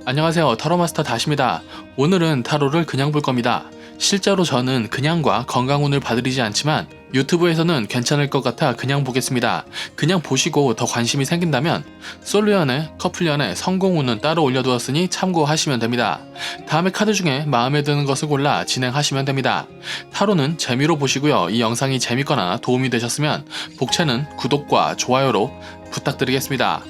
안녕하세요. 타로마스터 다시입니다. 오늘은 타로를 그냥 볼 겁니다. 실제로 저는 그냥과 건강운을 봐드리지 않지만 유튜브에서는 괜찮을 것 같아 그냥 보겠습니다. 그냥 보시고 더 관심이 생긴다면 솔로 연애, 커플 연애, 성공운은 따로 올려두었으니 참고하시면 됩니다. 다음에 카드 중에 마음에 드는 것을 골라 진행하시면 됩니다. 타로는 재미로 보시고요. 이 영상이 재밌거나 도움이 되셨으면 복채는 구독과 좋아요로 부탁드리겠습니다.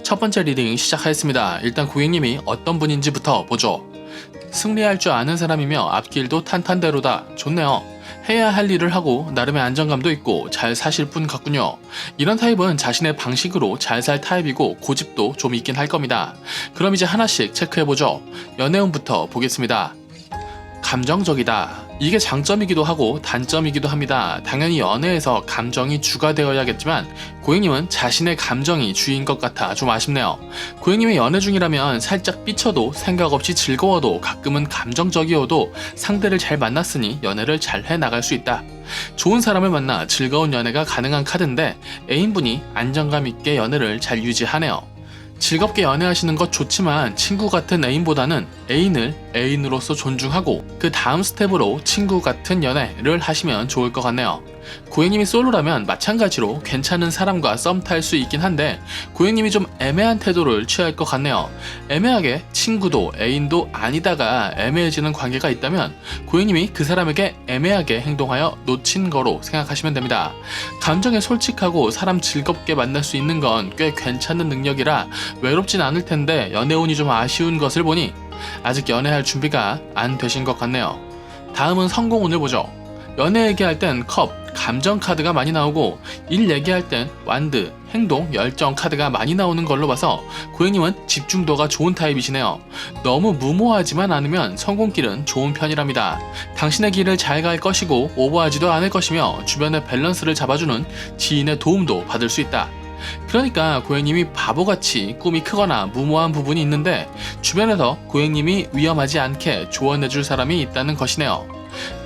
첫 번째 리딩 시작하겠습니다. 일단 고객님이 어떤 분인지부터 보죠. 승리할 줄 아는 사람이며 앞길도 탄탄대로다. 좋네요. 해야 할 일을 하고 나름의 안정감도 있고 잘 사실 분 같군요. 이런 타입은 자신의 방식으로 잘 살 타입이고 고집도 좀 있긴 할 겁니다. 그럼 이제 하나씩 체크해보죠. 연애운부터 보겠습니다. 감정적이다. 이게 장점이기도 하고 단점이기도 합니다. 당연히 연애에서 감정이 주가 되어야겠지만 고객님은 자신의 감정이 주인 것 같아 좀 아쉽네요. 고객님이 연애 중이라면 살짝 삐쳐도 생각 없이 즐거워도 가끔은 감정적이어도 상대를 잘 만났으니 연애를 잘 해나갈 수 있다. 좋은 사람을 만나 즐거운 연애가 가능한 카드인데 애인분이 안정감 있게 연애를 잘 유지하네요. 즐겁게 연애하시는 것 좋지만 친구 같은 애인보다는 애인을 애인으로서 존중하고 그 다음 스텝으로 친구 같은 연애를 하시면 좋을 것 같네요. 고객님이 솔로라면 마찬가지로 괜찮은 사람과 썸 탈 수 있긴 한데 고객님이 좀 애매한 태도를 취할 것 같네요. 애매하게 친구도 애인도 아니다가 애매해지는 관계가 있다면 고객님이 그 사람에게 애매하게 행동하여 놓친 거로 생각하시면 됩니다. 감정에 솔직하고 사람 즐겁게 만날 수 있는 건 꽤 괜찮은 능력이라 외롭진 않을 텐데 연애운이 좀 아쉬운 것을 보니 아직 연애할 준비가 안 되신 것 같네요. 다음은 성공운을 보죠. 연애 얘기할 땐 컵, 감정 카드가 많이 나오고 일 얘기할 땐 완드, 행동, 열정 카드가 많이 나오는 걸로 봐서 고객님은 집중도가 좋은 타입이시네요. 너무 무모하지만 않으면 성공길은 좋은 편이랍니다. 당신의 길을 잘 갈 것이고 오버하지도 않을 것이며 주변의 밸런스를 잡아주는 지인의 도움도 받을 수 있다. 그러니까 고객님이 바보같이 꿈이 크거나 무모한 부분이 있는데 주변에서 고객님이 위험하지 않게 조언해줄 사람이 있다는 것이네요.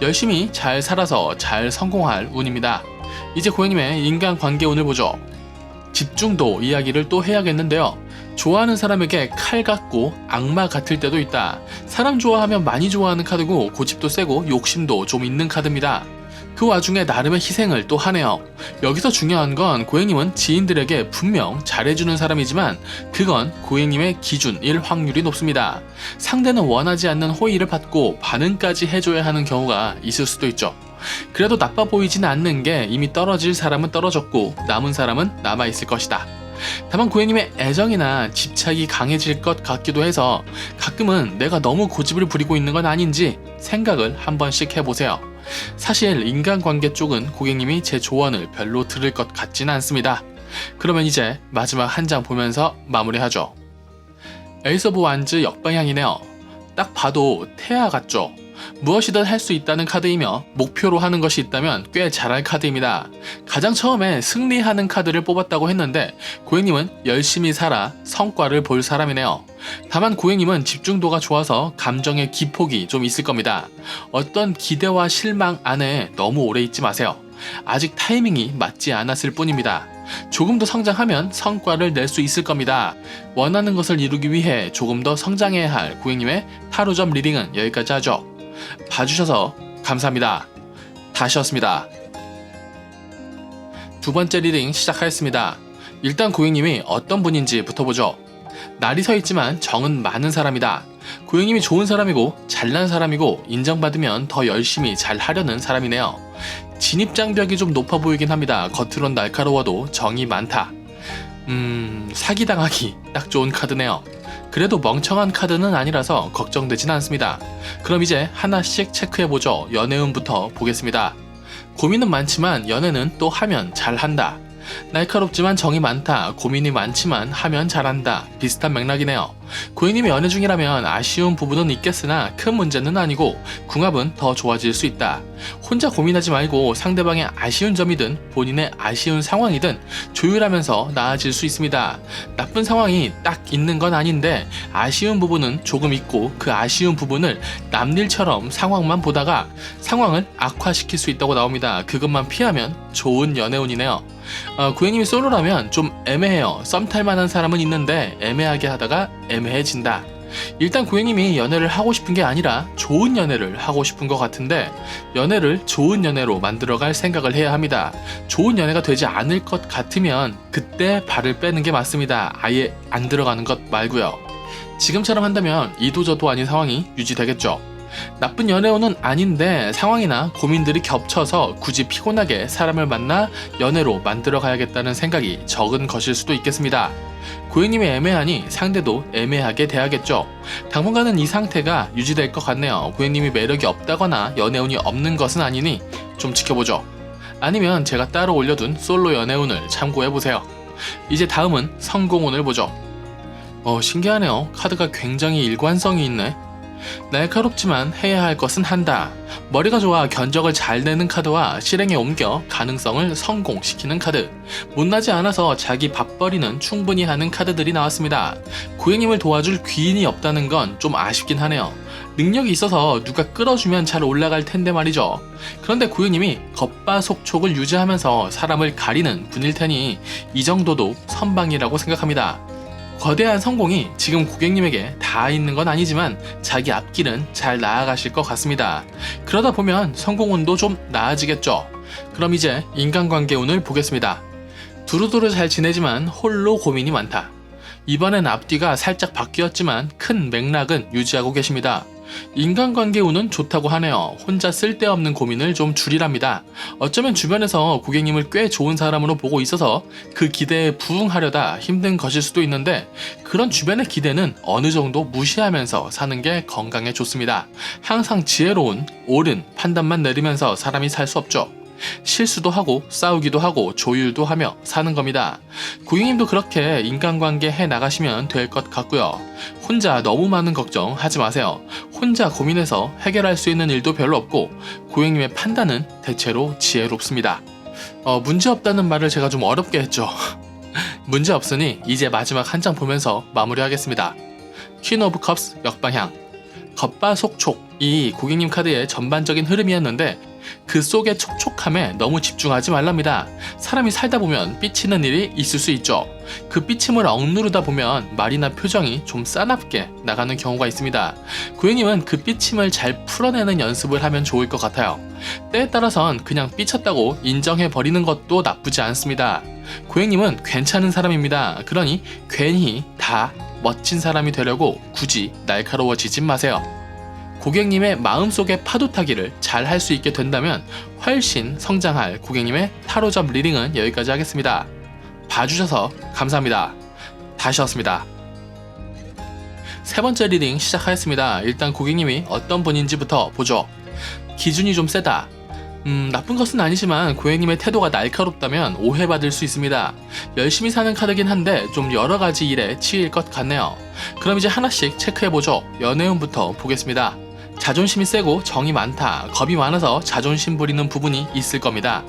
열심히 잘 살아서 잘 성공할 운입니다. 이제 고객님의 인간관계 운을 보죠. 집중도 이야기를 또 해야겠는데요. 좋아하는 사람에게 칼 같고 악마 같을 때도 있다. 사람 좋아하면 많이 좋아하는 카드고 고집도 세고 욕심도 좀 있는 카드입니다. 그 와중에 나름의 희생을 또 하네요. 여기서 중요한 건 고객님은 지인들에게 분명 잘해주는 사람이지만 그건 고객님의 기준일 확률이 높습니다. 상대는 원하지 않는 호의를 받고 반응까지 해줘야 하는 경우가 있을 수도 있죠. 그래도 나빠 보이진 않는 게 이미 떨어질 사람은 떨어졌고 남은 사람은 남아있을 것이다. 다만 고객님의 애정이나 집착이 강해질 것 같기도 해서 가끔은 내가 너무 고집을 부리고 있는 건 아닌지 생각을 한 번씩 해보세요. 사실 인간관계 쪽은 고객님이 제 조언을 별로 들을 것 같지는 않습니다. 그러면 이제 마지막 한 장 보면서 마무리하죠. 에이스 오브 완즈 역방향이네요. 딱 봐도 태아 같죠? 무엇이든 할 수 있다는 카드이며 목표로 하는 것이 있다면 꽤 잘할 카드입니다. 가장 처음에 승리하는 카드를 뽑았다고 했는데 고객님은 열심히 살아 성과를 볼 사람이네요. 다만 고객님은 집중도가 좋아서 감정의 기폭이 좀 있을 겁니다. 어떤 기대와 실망 안에 너무 오래 있지 마세요. 아직 타이밍이 맞지 않았을 뿐입니다. 조금 더 성장하면 성과를 낼 수 있을 겁니다. 원하는 것을 이루기 위해 조금 더 성장해야 할 고객님의 타로점 리딩은 여기까지 하죠. 봐주셔서 감사합니다. 다시였습니다. 두 번째 리딩 시작하겠습니다. 일단 고객님이 어떤 분인지부터 보죠. 날이 서 있지만 정은 많은 사람이다. 고객님이 좋은 사람이고 잘난 사람이고 인정받으면 더 열심히 잘 하려는 사람이네요. 진입장벽이 좀 높아 보이긴 합니다. 겉으론 날카로워도 정이 많다. 사기당하기 딱 좋은 카드네요. 그래도 멍청한 카드는 아니라서 걱정되진 않습니다. 그럼 이제 하나씩 체크해보죠. 연애운부터 보겠습니다. 고민은 많지만 연애는 또 하면 잘한다. 날카롭지만 정이 많다. 고민이 많지만 하면 잘한다. 비슷한 맥락이네요. 고객님이 연애 중이라면 아쉬운 부분은 있겠으나 큰 문제는 아니고 궁합은 더 좋아질 수 있다. 혼자 고민하지 말고 상대방의 아쉬운 점이든 본인의 아쉬운 상황이든 조율하면서 나아질 수 있습니다. 나쁜 상황이 딱 있는 건 아닌데 아쉬운 부분은 조금 있고 그 아쉬운 부분을 남일처럼 상황만 보다가 상황을 악화시킬 수 있다고 나옵니다. 그것만 피하면 좋은 연애운이네요. 고객님이 솔로라면 좀 애매해요. 썸 탈 만한 사람은 있는데 애매하게 하다가 애매해진다. 일단 고객님이 연애를 하고 싶은 게 아니라 좋은 연애를 하고 싶은 것 같은데 연애를 좋은 연애로 만들어갈 생각을 해야 합니다. 좋은 연애가 되지 않을 것 같으면 그때 발을 빼는 게 맞습니다. 아예 안 들어가는 것 말고요. 지금처럼 한다면 이도저도 아닌 상황이 유지되겠죠. 나쁜 연애운은 아닌데 상황이나 고민들이 겹쳐서 굳이 피곤하게 사람을 만나 연애로 만들어 가야겠다는 생각이 적은 것일 수도 있겠습니다. 고객님이 애매하니 상대도 애매하게 대하겠죠. 당분간은 이 상태가 유지될 것 같네요. 고객님이 매력이 없다거나 연애운이 없는 것은 아니니 좀 지켜보죠. 아니면 제가 따로 올려둔 솔로 연애운을 참고해보세요. 이제 다음은 성공운을 보죠. 신기하네요. 카드가 굉장히 일관성이 있네. 날카롭지만 해야 할 것은 한다. 머리가 좋아 견적을 잘 내는 카드와 실행에 옮겨 가능성을 성공시키는 카드. 못나지 않아서 자기 밥벌이는 충분히 하는 카드들이 나왔습니다. 고객님을 도와줄 귀인이 없다는 건 좀 아쉽긴 하네요. 능력이 있어서 누가 끌어주면 잘 올라갈 텐데 말이죠. 그런데 고객님이 겉바속촉을 유지하면서 사람을 가리는 분일 테니 이 정도도 선방이라고 생각합니다. 거대한 성공이 지금 고객님에게 다 있는 건 아니지만 자기 앞길은 잘 나아가실 것 같습니다. 그러다 보면 성공운도 좀 나아지겠죠. 그럼 이제 인간관계운을 보겠습니다. 두루두루 잘 지내지만 홀로 고민이 많다. 이번엔 앞뒤가 살짝 바뀌었지만 큰 맥락은 유지하고 계십니다. 인간관계운은 좋다고 하네요. 혼자 쓸데없는 고민을 좀 줄이랍니다. 어쩌면 주변에서 고객님을 꽤 좋은 사람으로 보고 있어서 그 기대에 부응하려다 힘든 것일 수도 있는데 그런 주변의 기대는 어느 정도 무시하면서 사는 게 건강에 좋습니다. 항상 지혜로운 옳은 판단만 내리면서 사람이 살 수 없죠. 실수도 하고 싸우기도 하고 조율도 하며 사는 겁니다. 고객님도 그렇게 인간관계 해 나가시면 될 것 같고요. 혼자 너무 많은 걱정 하지 마세요. 혼자 고민해서 해결할 수 있는 일도 별로 없고 고객님의 판단은 대체로 지혜롭습니다. 문제 없다는 말을 제가 좀 어렵게 했죠. 문제 없으니 이제 마지막 한 장 보면서 마무리하겠습니다. 퀸 오브 컵스 역방향. 겉바속촉이 고객님 카드의 전반적인 흐름이었는데 그 속의 촉촉함에 너무 집중하지 말랍니다. 사람이 살다 보면 삐치는 일이 있을 수 있죠. 그 삐침을 억누르다 보면 말이나 표정이 좀 싸납게 나가는 경우가 있습니다. 고객님은 그 삐침을 잘 풀어내는 연습을 하면 좋을 것 같아요. 때에 따라선 그냥 삐쳤다고 인정해버리는 것도 나쁘지 않습니다. 고객님은 괜찮은 사람입니다. 그러니 괜히 다 멋진 사람이 되려고 굳이 날카로워지진 마세요. 고객님의 마음속의 파도 타기를 잘 할 수 있게 된다면 훨씬 성장할 고객님의 타로점 리딩은 여기까지 하겠습니다. 봐주셔서 감사합니다. 다시였습니다. 세 번째 리딩 시작하겠습니다. 일단 고객님이 어떤 분인지부터 보죠. 기준이 좀 세다. 나쁜 것은 아니지만 고객님의 태도가 날카롭다면 오해받을 수 있습니다. 열심히 사는 카드긴 한데 좀 여러가지 일에 치일 것 같네요. 그럼 이제 하나씩 체크해보죠. 연애운부터 보겠습니다. 자존심이 세고 정이 많다. 겁이 많아서 자존심 부리는 부분이 있을 겁니다.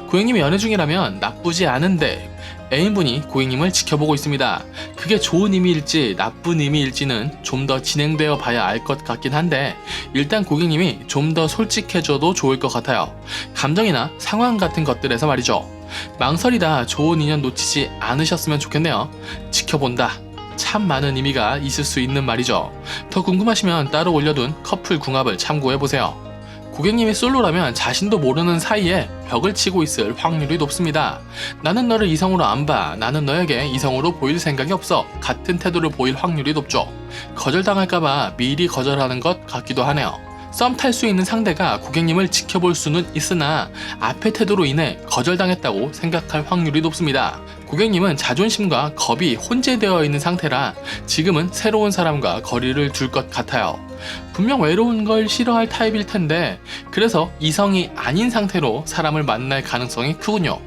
고객님이 연애 중이라면 나쁘지 않은데 애인분이 고객님을 지켜보고 있습니다. 그게 좋은 의미일지 나쁜 의미일지는 좀 더 진행되어 봐야 알 것 같긴 한데 일단 고객님이 좀 더 솔직해져도 좋을 것 같아요. 감정이나 상황 같은 것들에서 말이죠. 망설이다 좋은 인연 놓치지 않으셨으면 좋겠네요. 지켜본다. 참 많은 의미가 있을 수 있는 말이죠. 더 궁금하시면 따로 올려둔 커플 궁합을 참고해보세요. 고객님이 솔로라면 자신도 모르는 사이에 벽을 치고 있을 확률이 높습니다. 나는 너를 이성으로 안 봐. 나는 너에게 이성으로 보일 생각이 없어. 같은 태도를 보일 확률이 높죠. 거절당할까봐 미리 거절하는 것 같기도 하네요. 썸 탈 수 있는 상대가 고객님을 지켜볼 수는 있으나 앞의 태도로 인해 거절당했다고 생각할 확률이 높습니다. 고객님은 자존심과 겁이 혼재되어 있는 상태라 지금은 새로운 사람과 거리를 둘 것 같아요. 분명 외로운 걸 싫어할 타입일 텐데 그래서 이성이 아닌 상태로 사람을 만날 가능성이 크군요.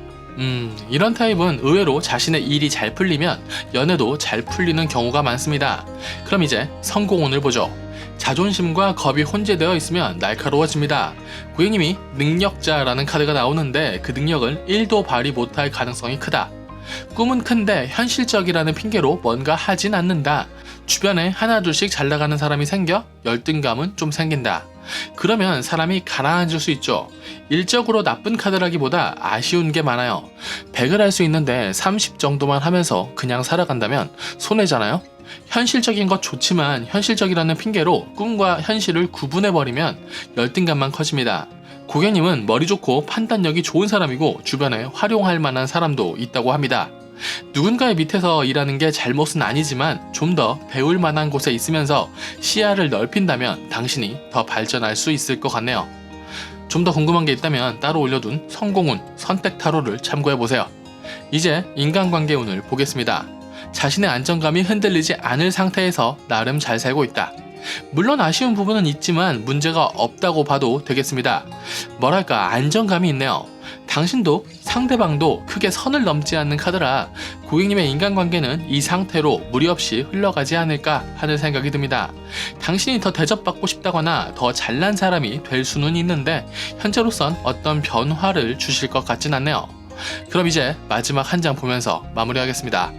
이런 타입은 의외로 자신의 일이 잘 풀리면 연애도 잘 풀리는 경우가 많습니다. 그럼 이제 성공운을 보죠. 자존심과 겁이 혼재되어 있으면 날카로워집니다. 고객님이 능력자라는 카드가 나오는데 그 능력을 1도 발휘 못할 가능성이 크다. 꿈은 큰데 현실적이라는 핑계로 뭔가 하진 않는다. 주변에 하나둘씩 잘나가는 사람이 생겨 열등감은 좀 생긴다. 그러면 사람이 가라앉을 수 있죠. 일적으로 나쁜 카드라기보다 아쉬운 게 많아요. 100을 할 수 있는데 30 정도만 하면서 그냥 살아간다면 손해잖아요. 현실적인 것 좋지만 현실적이라는 핑계로 꿈과 현실을 구분해버리면 열등감만 커집니다. 고객님은 머리 좋고 판단력이 좋은 사람이고 주변에 활용할 만한 사람도 있다고 합니다. 누군가의 밑에서 일하는 게 잘못은 아니지만 좀 더 배울 만한 곳에 있으면서 시야를 넓힌다면 당신이 더 발전할 수 있을 것 같네요. 좀 더 궁금한 게 있다면 따로 올려둔 성공운 선택 타로를 참고해보세요. 이제 인간관계 운을 보겠습니다. 자신의 안정감이 흔들리지 않을 상태에서 나름 잘 살고 있다. 물론 아쉬운 부분은 있지만 문제가 없다고 봐도 되겠습니다. 뭐랄까 안정감이 있네요. 당신도 상대방도 크게 선을 넘지 않는 카드라 고객님의 인간관계는 이 상태로 무리 없이 흘러가지 않을까 하는 생각이 듭니다. 당신이 더 대접받고 싶다거나 더 잘난 사람이 될 수는 있는데 현재로선 어떤 변화를 주실 것 같진 않네요. 그럼 이제 마지막 한 장 보면서 마무리하겠습니다.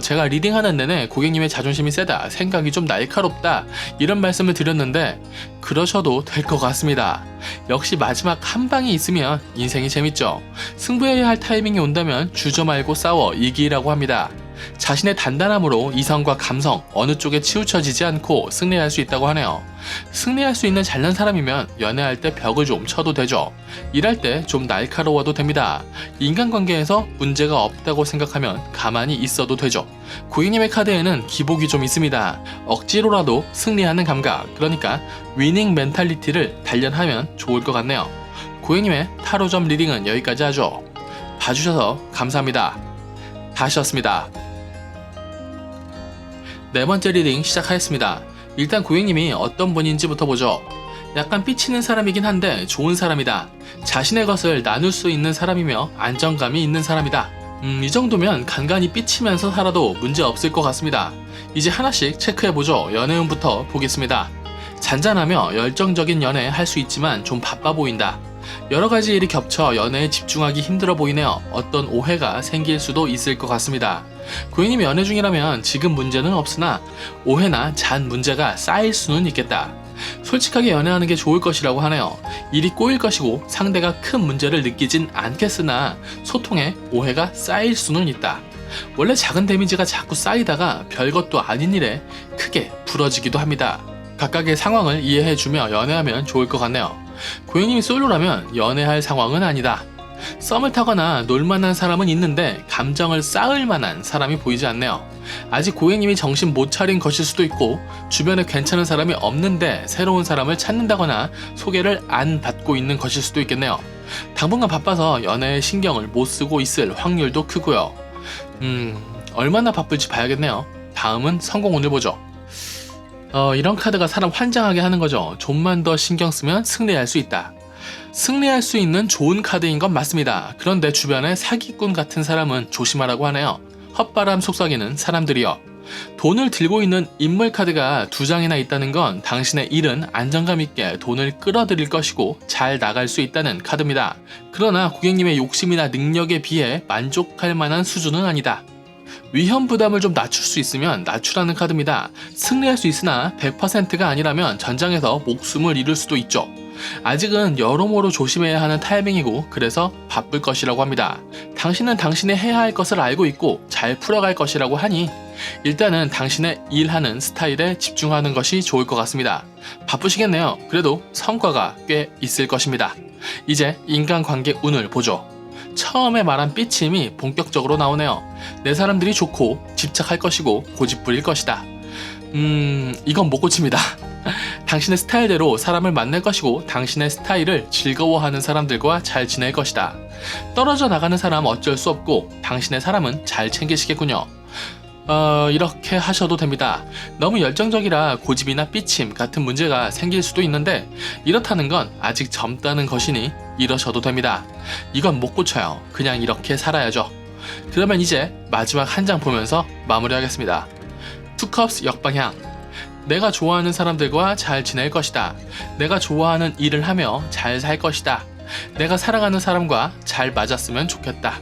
제가 리딩하는 내내 고객님의 자존심이 세다, 생각이 좀 날카롭다 이런 말씀을 드렸는데 그러셔도 될 것 같습니다. 역시 마지막 한 방이 있으면 인생이 재밌죠. 승부해야 할 타이밍이 온다면 주저 말고 싸워 이기라고 합니다. 자신의 단단함으로 이성과 감성 어느 쪽에 치우쳐지지 않고 승리할 수 있다고 하네요. 승리할 수 있는 잘난 사람이면 연애할 때 벽을 좀 쳐도 되죠. 일할 때 좀 날카로워도 됩니다. 인간관계에서 문제가 없다고 생각하면 가만히 있어도 되죠. 고객님의 카드에는 기복이 좀 있습니다. 억지로라도 승리하는 감각, 그러니까 위닝 멘탈리티를 단련하면 좋을 것 같네요. 고객님의 타로점 리딩은 여기까지 하죠. 봐주셔서 감사합니다. 다시였습니다. 네 번째 리딩 시작하겠습니다. 일단 고객님이 어떤 분인지부터 보죠. 약간 삐치는 사람이긴 한데 좋은 사람이다. 자신의 것을 나눌 수 있는 사람이며 안정감이 있는 사람이다. 이 정도면 간간히 삐치면서 살아도 문제 없을 것 같습니다. 이제 하나씩 체크해보죠. 연애운부터 보겠습니다. 잔잔하며 열정적인 연애 할 수 있지만 좀 바빠 보인다. 여러가지 일이 겹쳐 연애에 집중하기 힘들어 보이네요. 어떤 오해가 생길 수도 있을 것 같습니다. 고객님이 연애 중이라면 지금 문제는 없으나 오해나 잔 문제가 쌓일 수는 있겠다. 솔직하게 연애하는 게 좋을 것이라고 하네요. 일이 꼬일 것이고 상대가 큰 문제를 느끼진 않겠으나 소통에 오해가 쌓일 수는 있다. 원래 작은 데미지가 자꾸 쌓이다가 별것도 아닌 일에 크게 부러지기도 합니다. 각각의 상황을 이해해주며 연애하면 좋을 것 같네요. 고객님이 솔로라면 연애할 상황은 아니다. 썸을 타거나 놀만한 사람은 있는데 감정을 쌓을 만한 사람이 보이지 않네요. 아직 고객님이 정신 못 차린 것일 수도 있고 주변에 괜찮은 사람이 없는데 새로운 사람을 찾는다거나 소개를 안 받고 있는 것일 수도 있겠네요. 당분간 바빠서 연애에 신경을 못 쓰고 있을 확률도 크고요. 얼마나 바쁠지 봐야겠네요. 다음은 성공운을 보죠. 이런 카드가 사람 환장하게 하는 거죠. 좀만 더 신경 쓰면 승리할 수 있다. 승리할 수 있는 좋은 카드인 건 맞습니다. 그런데 주변에 사기꾼 같은 사람은 조심하라고 하네요. 헛바람 속삭이는 사람들이요. 돈을 들고 있는 인물 카드가 2장이나 있다는 건 당신의 일은 안정감 있게 돈을 끌어들일 것이고 잘 나갈 수 있다는 카드입니다. 그러나 고객님의 욕심이나 능력에 비해 만족할 만한 수준은 아니다. 위험 부담을 좀 낮출 수 있으면 낮추라는 카드입니다. 승리할 수 있으나 100%가 아니라면 전장에서 목숨을 잃을 수도 있죠. 아직은 여러모로 조심해야 하는 타이밍이고 그래서 바쁠 것이라고 합니다. 당신은 당신이 해야 할 것을 알고 있고 잘 풀어갈 것이라고 하니 일단은 당신의 일하는 스타일에 집중하는 것이 좋을 것 같습니다. 바쁘시겠네요. 그래도 성과가 꽤 있을 것입니다. 이제 인간관계 운을 보죠. 처음에 말한 삐침이 본격적으로 나오네요. 내 사람들이 좋고 집착할 것이고 고집부릴 것이다. 이건 못 고칩니다. 당신의 스타일대로 사람을 만날 것이고 당신의 스타일을 즐거워하는 사람들과 잘 지낼 것이다. 떨어져 나가는 사람 어쩔 수 없고 당신의 사람은 잘 챙기시겠군요. 이렇게 하셔도 됩니다. 너무 열정적이라 고집이나 삐침 같은 문제가 생길 수도 있는데 이렇다는 건 아직 젊다는 것이니 이러셔도 됩니다. 이건 못 고쳐요. 그냥 이렇게 살아야죠. 그러면 이제 마지막 한 장 보면서 마무리하겠습니다. 투컵스 역방향. 내가 좋아하는 사람들과 잘 지낼 것이다. 내가 좋아하는 일을 하며 잘 살 것이다. 내가 사랑하는 사람과 잘 맞았으면 좋겠다.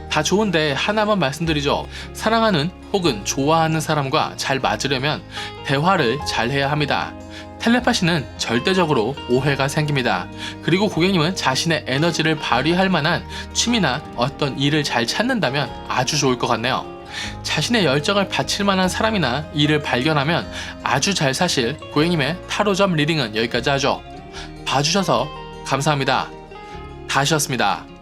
다 좋은데 하나만 말씀드리죠. 사랑하는 혹은 좋아하는 사람과 잘 맞으려면 대화를 잘 해야 합니다. 텔레파시는 절대적으로 오해가 생깁니다. 그리고 고객님은 자신의 에너지를 발휘할 만한 취미나 어떤 일을 잘 찾는다면 아주 좋을 것 같네요. 자신의 열정을 바칠 만한 사람이나 일을 발견하면 아주 잘 사실 고객님의 타로점 리딩은 여기까지 하죠. 봐주셔서 감사합니다. 다시였습니다.